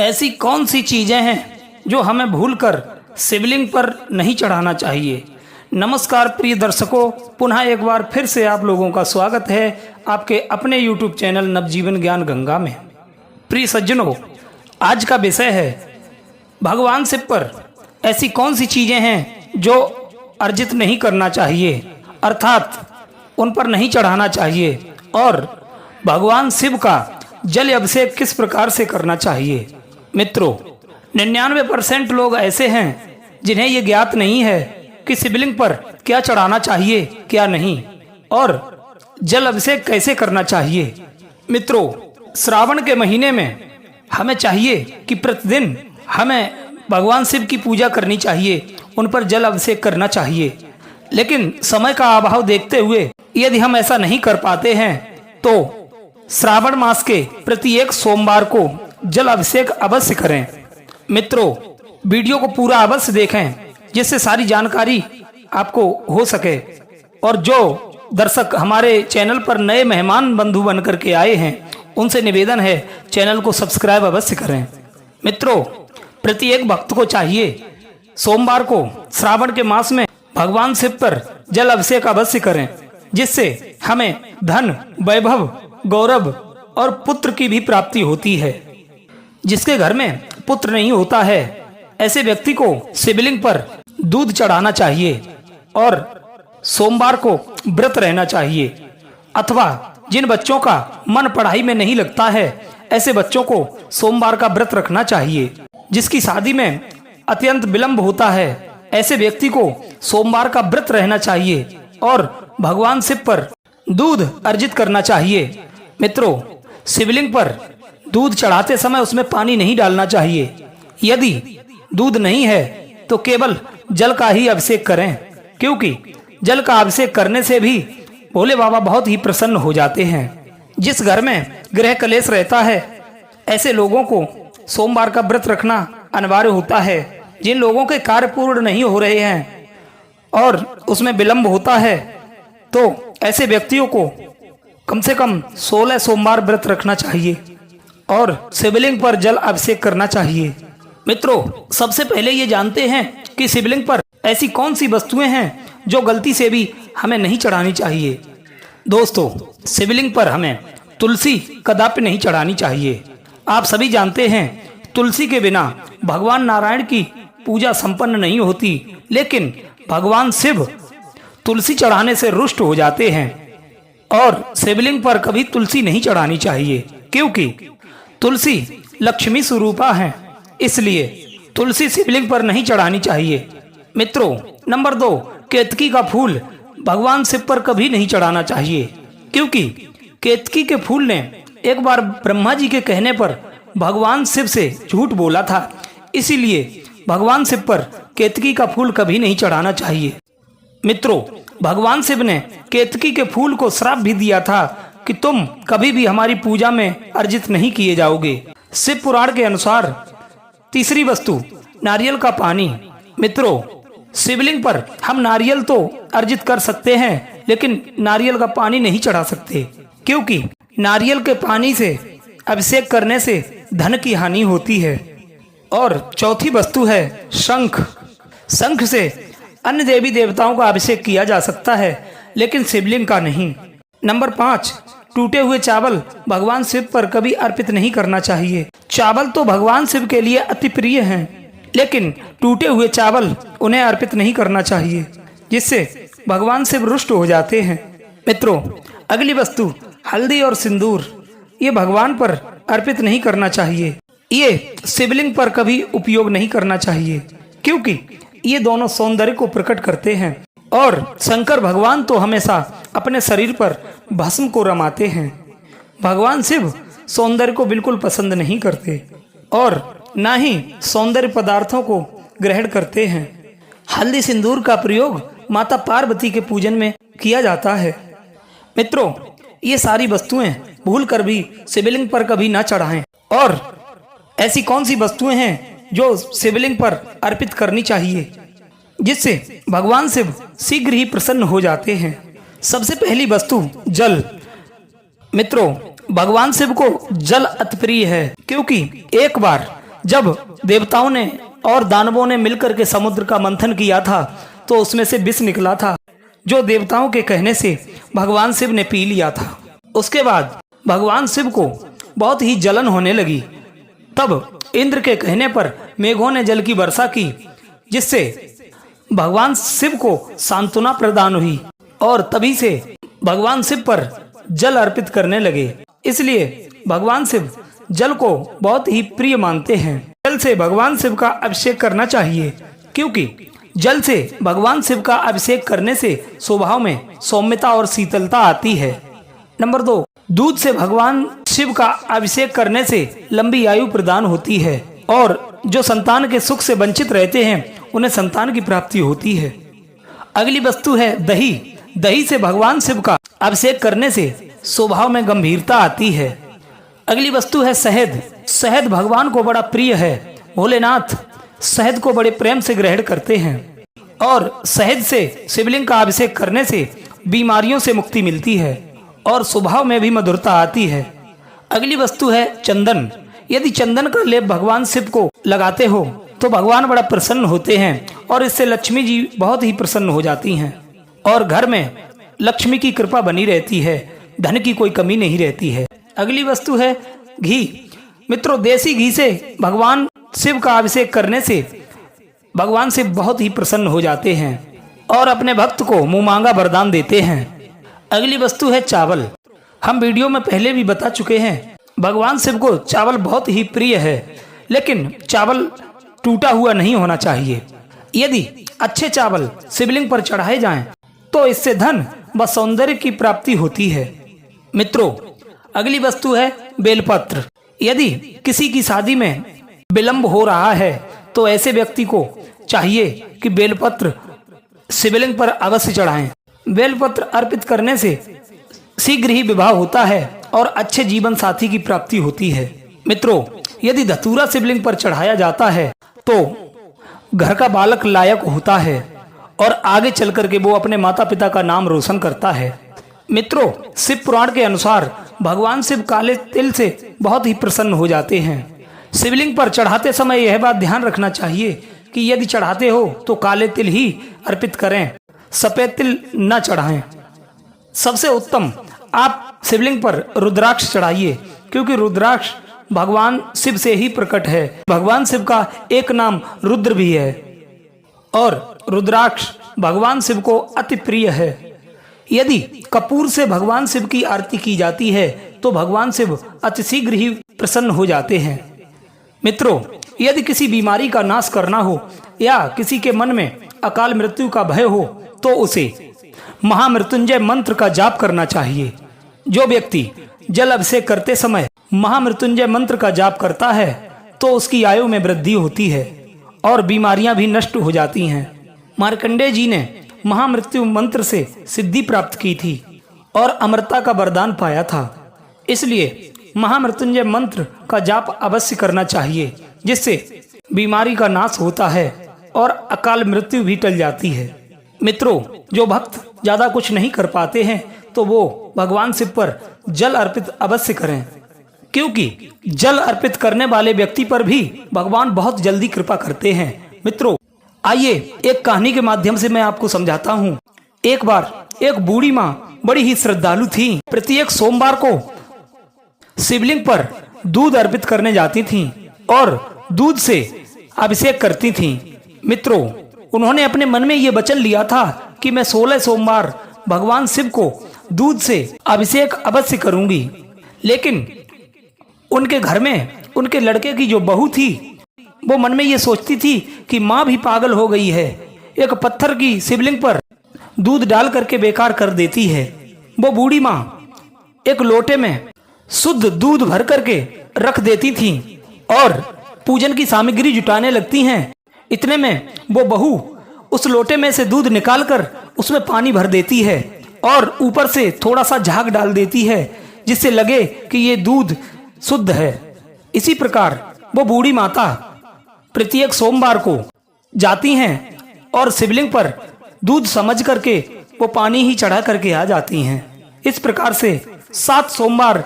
ऐसी कौन सी चीज़ें हैं जो हमें भूलकर शिवलिंग पर नहीं चढ़ाना चाहिए। नमस्कार प्रिय दर्शकों, पुनः एक बार फिर से आप लोगों का स्वागत है आपके अपने YouTube चैनल नवजीवन ज्ञान गंगा में। प्रिय सज्जनों, आज का विषय है भगवान शिव पर ऐसी कौन सी चीज़ें हैं जो अर्जित नहीं करना चाहिए, अर्थात उन पर नहीं चढ़ाना चाहिए, और भगवान शिव का जल अभिषेक किस प्रकार से करना चाहिए। मित्रों, 99% लोग ऐसे हैं जिन्हें ये ज्ञात नहीं है कि शिवलिंग पर क्या चढ़ाना चाहिए क्या नहीं, और जल अभिषेक कैसे करना चाहिए। मित्रों, श्रावण के महीने में हमें चाहिए कि प्रतिदिन हमें भगवान शिव की पूजा करनी चाहिए, उन पर जल अभिषेक करना चाहिए। लेकिन समय का अभाव देखते हुए यदि हम ऐसा नहीं कर पाते हैं तो श्रावण मास के प्रत्येक सोमवार को जल अभिषेक अवश्य करें। मित्रों, वीडियो को पूरा अवश्य देखें जिससे सारी जानकारी आपको हो सके, और जो दर्शक हमारे चैनल पर नए मेहमान बंधु बन करके आए हैं उनसे निवेदन है चैनल को सब्सक्राइब अवश्य करें। मित्रों, प्रत्येक भक्त को चाहिए सोमवार को श्रावण के मास में भगवान शिव पर जल अभिषेक अवश्य करें, जिससे हमें धन, वैभव, गौरव और पुत्र की भी प्राप्ति होती है। जिसके घर में पुत्र नहीं होता है ऐसे व्यक्ति को शिवलिंग पर दूध चढ़ाना चाहिए और सोमवार को व्रत रहना चाहिए। अथवा जिन बच्चों का मन पढ़ाई में नहीं लगता है ऐसे बच्चों को सोमवार का व्रत रखना चाहिए। जिसकी शादी में अत्यंत विलंब होता है ऐसे व्यक्ति को सोमवार का व्रत रहना चाहिए और भगवान शिव पर दूध अर्जित करना चाहिए। मित्रों, शिवलिंग पर दूध चढ़ाते समय उसमें पानी नहीं डालना चाहिए। यदि दूध नहीं है तो केवल जल का ही अभिषेक करें, क्योंकि जल का अभिषेक करने से भी भोले बाबा बहुत ही प्रसन्न हो जाते हैं। जिस घर में गृह कलेश रहता है ऐसे लोगों को सोमवार का व्रत रखना अनिवार्य होता है। जिन लोगों के कार्य पूर्ण नहीं हो रहे हैं और उसमें विलंब होता है तो ऐसे व्यक्तियों को कम से कम 16 सोमवार व्रत रखना चाहिए और शिवलिंग पर जल अभिषेक करना चाहिए। मित्रों, सबसे पहले ये जानते हैं कि शिवलिंग पर ऐसी कौन सी वस्तुएं हैं जो गलती से भी हमें नहीं चढ़ानी चाहिए। दोस्तों, शिवलिंग पर हमें तुलसी कदापि नहीं चढ़ानी चाहिए। आप सभी जानते हैं तुलसी के बिना भगवान नारायण की पूजा संपन्न नहीं होती, लेकिन भगवान शिव तुलसी चढ़ाने से रुष्ट हो जाते हैं और शिवलिंग पर कभी तुलसी नहीं चढ़ानी चाहिए, क्योंकि तुलसी लक्ष्मी स्वरूपा है, इसलिए तुलसी शिवलिंग पर नहीं चढ़ानी चाहिए। मित्रों, नंबर 2, केतकी का फूल भगवान शिव पर कभी नहीं चढ़ाना चाहिए, क्योंकि केतकी के फूल ने एक बार ब्रह्मा जी के कहने पर भगवान शिव से झूठ बोला था, इसीलिए भगवान शिव पर केतकी का फूल कभी नहीं चढ़ाना चाहिए। मित्रों, भगवान शिव ने केतकी के फूल को श्राप भी दिया था कि तुम कभी भी हमारी पूजा में अर्जित नहीं किए जाओगे। शिव पुराण के अनुसार तीसरी वस्तु नारियल का पानी। मित्रों, शिवलिंग पर हम नारियल तो अर्जित कर सकते हैं, लेकिन नारियल का पानी नहीं चढ़ा सकते, क्योंकि नारियल के पानी से अभिषेक करने से धन की हानि होती है। और चौथी वस्तु है शंख। शंख से अन्य देवी देवताओं का अभिषेक किया जा सकता है, लेकिन शिवलिंग का नहीं। नंबर 5, टूटे हुए चावल भगवान शिव पर कभी अर्पित नहीं करना चाहिए। चावल तो भगवान शिव के लिए अति प्रिय हैं, लेकिन टूटे हुए चावल उन्हें अर्पित नहीं करना चाहिए, जिससे भगवान शिव रुष्ट हो जाते हैं। मित्रों, अगली वस्तु हल्दी और सिंदूर, ये भगवान पर अर्पित नहीं करना चाहिए। ये शिवलिंग पर कभी उपयोग नहीं करना चाहिए, क्योंकि ये दोनों सौंदर्य को प्रकट करते हैं और शंकर भगवान तो हमेशा अपने शरीर पर भस्म को रमाते हैं। भगवान शिव सौंदर्य को बिल्कुल पसंद नहीं करते और ना ही सौंदर्य पदार्थों को ग्रहण करते हैं। हल्दी सिंदूर का प्रयोग माता पार्वती के पूजन में किया जाता है। मित्रों, ये सारी वस्तुएं भूल कर भी शिवलिंग पर कभी ना चढ़ाएं। और ऐसी कौन सी वस्तुएं हैं जो शिवलिंग पर अर्पित करनी चाहिए, जिससे भगवान शिव शीघ्र ही प्रसन्न हो जाते हैं। सबसे पहली वस्तु जल। मित्रों, भगवान शिव को जल अति प्रिय है, क्योंकि एक बार जब देवताओं ने और दानवों ने मिलकर के समुद्र का मंथन किया था तो उसमें से विष निकला था, जो देवताओं के कहने से भगवान शिव ने पी लिया था। उसके बाद भगवान शिव को बहुत ही जलन होने लगी। तब इंद्र के कहने पर मेघों ने जल की वर्षा की, जिससे भगवान शिव को सांत्वना प्रदान हुई और तभी से भगवान शिव पर जल अर्पित करने लगे। इसलिए भगवान शिव जल को बहुत ही प्रिय मानते हैं। जल से भगवान शिव का अभिषेक करना चाहिए, क्योंकि जल से भगवान शिव का अभिषेक करने से स्वभाव में सौम्यता और शीतलता आती है। नंबर 2, दूध से भगवान शिव का अभिषेक करने से लंबी आयु प्रदान होती है और जो संतान के सुख से वंचित रहते हैं उन्हें संतान की प्राप्ति होती है। अगली वस्तु है दही। दही से भगवान शिव का अभिषेक करने से स्वभाव में गंभीरता आती है। अगली वस्तु है शहद। शहद भगवान को बड़ा प्रिय है। भोलेनाथ शहद को बड़े प्रेम से ग्रहण करते हैं और शहद से शिवलिंग का अभिषेक करने से बीमारियों से मुक्ति मिलती है और स्वभाव में भी मधुरता आती है। अगली वस्तु है चंदन। यदि चंदन का लेप भगवान शिव को लगाते हो तो भगवान बड़ा प्रसन्न होते हैं और इससे लक्ष्मी जी बहुत ही प्रसन्न हो जाती हैं और घर में लक्ष्मी की कृपा बनी रहती है, धन की कोई कमी नहीं रहती है। अगली वस्तु है घी। मित्रों, देसी घी से भगवान शिव का अभिषेक करने से भगवान शिव बहुत ही प्रसन्न हो जाते हैं और अपने भक्त को मुंह मांगा वरदान देते हैं। अगली वस्तु है चावल। हम वीडियो में पहले भी बता चुके हैं, भगवान शिव को चावल बहुत ही प्रिय है, लेकिन चावल टूटा हुआ नहीं होना चाहिए। यदि अच्छे चावल शिवलिंग पर चढ़ाए जाएं, तो इससे धन व सौंदर्य की प्राप्ति होती है। मित्रों, अगली वस्तु है बेलपत्र। यदि किसी की शादी में विलंब हो रहा है तो ऐसे व्यक्ति को चाहिए कि बेलपत्र शिवलिंग पर अवश्य चढ़ाएं। बेलपत्र अर्पित करने से शीघ्र ही विवाह होता है और अच्छे जीवन साथी की प्राप्ति होती है। मित्रों, यदि धतूरा शिवलिंग पर चढ़ाया जाता है तो घर का बालक लायक होता है और आगे चल करके वो अपने माता पिता का नाम रोशन करता है। मित्रों, शिव पुराण के अनुसार भगवान शिव काले तिल से बहुत ही प्रसन्न हो जाते हैं। शिवलिंग पर चढ़ाते समय यह बात ध्यान रखना चाहिए कि यदि चढ़ाते हो तो काले तिल ही अर्पित करें, सफेद तिल न चढ़ाएं। सबसे उत्तम आप शिवलिंग पर रुद्राक्ष चढ़ाइए, क्योंकि रुद्राक्ष भगवान शिव से ही प्रकट है। भगवान शिव का एक नाम रुद्र भी है और रुद्राक्ष भगवान शिव को अति प्रिय है। यदि कपूर से भगवान शिव की आरती की जाती है तो भगवान शिव अति शीघ्र ही प्रसन्न हो जाते हैं। मित्रों, यदि किसी बीमारी का नाश करना हो या किसी के मन में अकाल मृत्यु का भय हो तो उसे महामृत्युंजय मंत्र का जाप करना चाहिए। जो व्यक्ति जल अभिषेक करते समय महामृत्युंजय मंत्र का जाप करता है तो उसकी आयु में वृद्धि होती है और बीमारियां भी नष्ट हो जाती हैं। मार्कंडेय जी ने महामृत्यु मंत्र से सिद्धि प्राप्त की थी और अमरता का वरदान पाया था। इसलिए महामृत्युंजय मंत्र का जाप अवश्य करना चाहिए, जिससे बीमारी का नाश होता है और अकाल मृत्यु भी टल जाती है। मित्रों, जो भक्त ज्यादा कुछ नहीं कर पाते हैं तो वो भगवान शिव पर जल अर्पित अवश्य करें, क्योंकि जल अर्पित करने वाले व्यक्ति पर भी भगवान बहुत जल्दी कृपा करते हैं। मित्रों, आइए एक कहानी के माध्यम से मैं आपको समझाता हूँ। एक बार एक बूढ़ी माँ बड़ी ही श्रद्धालु थी। प्रत्येक सोमवार को शिवलिंग पर दूध अर्पित करने जाती थीं और दूध से अभिषेक करती थीं। मित्रों, उन्होंने अपने मन में ये वचन लिया था कि मैं 16 सोमवार भगवान शिव को दूध से अभिषेक अवश्य करूंगी। लेकिन उनके घर में उनके लड़के की जो बहू थी वो मन में ये सोचती थी कि माँ भी पागल हो गई है, एक पत्थर की शिवलिंग पर दूध डाल करके बेकार कर देती है। वो बूढ़ी माँ एक लोटे में शुद्ध दूध भर करके रख देती थी और पूजन की सामग्री जुटाने लगती हैं। इतने में वो बहू उस लोटे में से दूध निकालकर उसमें पानी भर देती है और ऊपर से थोड़ा सा झाग डाल देती है, जिससे लगे कि ये दूध शुद्ध है। इसी प्रकार वो बूढ़ी माता प्रत्येक सोमवार को जाती हैं और शिवलिंग पर दूध समझ करके वो पानी ही चढ़ा करके आ जाती हैं। इस प्रकार से 7 सोमवार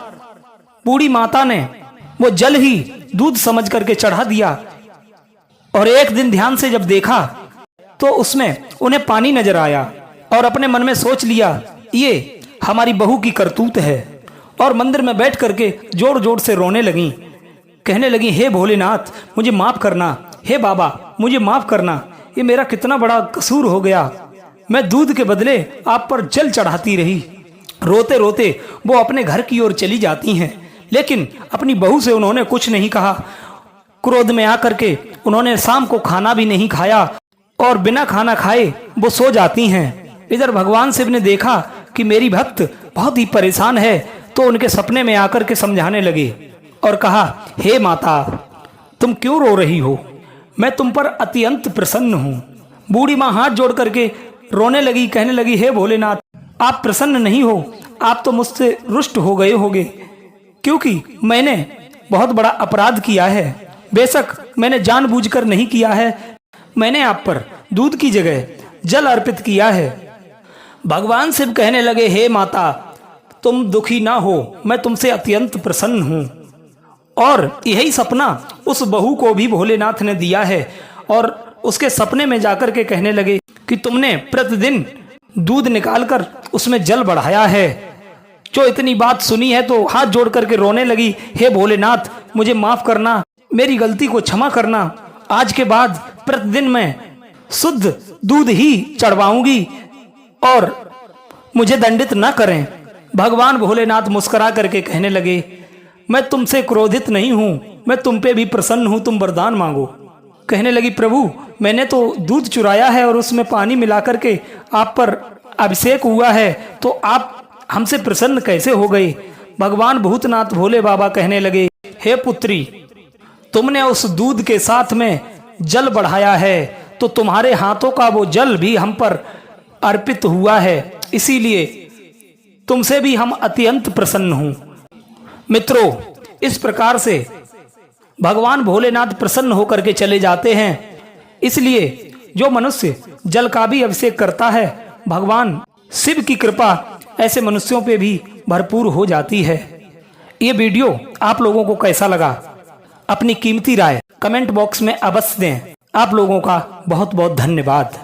बूढ़ी माता ने वो जल ही दूध समझ करके चढ़ा दिया। और एक दिन ध्यान से जब देखा तो उसमें उन्हें पानी नजर आया और अपने मन में सोच लिया ये हमारी बहू की करतूत है। और मंदिर में बैठ करके जोर जोर से रोने लगी, कहने लगी हे भोलेनाथ मुझे माफ़ करना, हे बाबा मुझे माफ़ करना, ये मेरा कितना बड़ा कसूर हो गया। मैं दूध के बदले आप पर जल चढ़ाती रही। रोते रोते वो अपने घर की ओर चली जाती हैं, लेकिन अपनी बहू से उन्होंने कुछ नहीं कहा। क्रोध में आकर के उन्होंने शाम को खाना भी नहीं खाया और बिना खाना खाए वो सो जाती हैं। इधर भगवान शिव ने देखा कि मेरी भक्त बहुत ही परेशान है, तो उनके सपने में आकर के समझाने लगे और कहा हे माता तुम क्यों रो रही हो, मैं तुम पर अत्यंत प्रसन्न हूँ। बूढ़ी माँ हाथ जोड़ करके रोने लगी, कहने लगी हे भोलेनाथ आप प्रसन्न नहीं हो, आप तो मुझसे रुष्ट हो गए होगे, क्योंकि मैंने बहुत बड़ा अपराध किया है। बेशक मैंने जानबूझकर नहीं किया है, मैंने आप पर दूध की जगह जल अर्पित किया है। भगवान शिव कहने लगे हे माता तुम दुखी ना हो, मैं तुमसे अत्यंत प्रसन्न हूँ। और यही सपना उस बहू को भी भोलेनाथ ने दिया है और उसके सपने में जाकर के कहने लगे कि तुमने प्रतिदिन दूध निकालकर उसमें जल बढ़ाया है। जो इतनी बात सुनी है तो हाथ जोड़ करके रोने लगी हे भोलेनाथ मुझे माफ़ करना, मेरी गलती को क्षमा करना, आज के बाद प्रतिदिन मैं शुद्ध दूध ही चढ़वाऊंगी और मुझे दंडित न करें। भगवान भोलेनाथ मुस्कुरा करके कहने लगे मैं तुमसे क्रोधित नहीं हूँ, मैं तुम पे भी प्रसन्न हूँ, तुम वरदान मांगो। कहने लगी प्रभु मैंने तो दूध चुराया है और उसमें पानी मिला करके आप पर अभिषेक हुआ है, तो आप हमसे प्रसन्न कैसे हो गए। भगवान भूतनाथ भोले बाबा कहने लगे हे पुत्री तुमने उस दूध के साथ में जल बढ़ाया है, तो तुम्हारे हाथों का वो जल भी हम पर अर्पित हुआ है, इसीलिए तुमसे भी हम अत्यंत प्रसन्न हूं। मित्रों इस प्रकार से भगवान भोलेनाथ प्रसन्न होकर के चले जाते हैं। इसलिए जो मनुष्य जल का भी अभिषेक करता है भगवान शिव की कृपा ऐसे मनुष्यों पे भी भरपूर हो जाती है। ये वीडियो आप लोगों को कैसा लगा अपनी कीमती राय कमेंट बॉक्स में अवश्य दें। आप लोगों का बहुत बहुत धन्यवाद।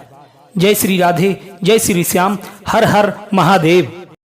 जय श्री राधे, जय श्री श्याम, हर हर महादेव।